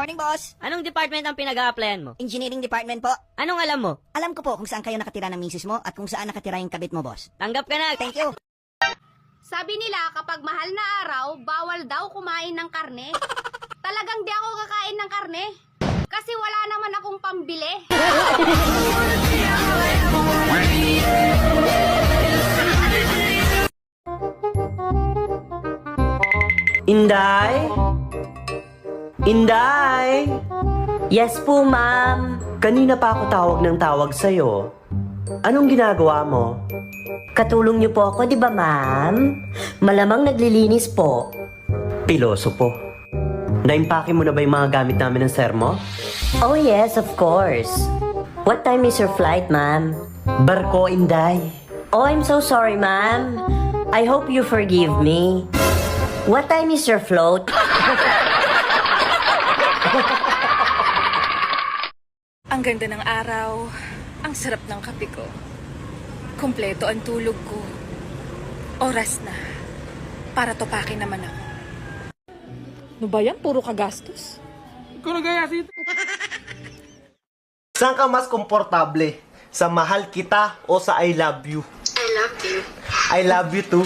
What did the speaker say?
morning, boss. Anong department ang pinag-a-applyan mo? Engineering department po. Anong alam mo? Alam ko po kung saan kayo nakatira ng misis mo at kung saan nakatira yung kabit mo, boss. Tanggap ka na. Thank you. Sabi nila kapag mahal na araw, bawal daw kumain ng karne. Talagang di ako kakain ng karne. Kasi wala naman akong pambili. Inday? Inday? Yes po, ma'am. Kanina pa ako tawag ng tawag sa'yo. Anong ginagawa mo? Katulong niyo po ako, di ba, ma'am? Malamang naglilinis po. Piloso po. Naimpake mo na ba yung mga gamit namin ng sir mo? Oh, yes, of course. What time is your flight, ma'am? Barko, Inday. Oh, I'm so sorry, ma'am. I hope you forgive me. What time is your float? Ang ganda ng araw, ang sarap ng kape ko. Kumpleto ang tulog ko. Oras na para topakin naman ako. Ano ba yan? Puro kagastos. Saan ka mas komportable? Sa mahal kita o sa I love you? I love you. I love you too.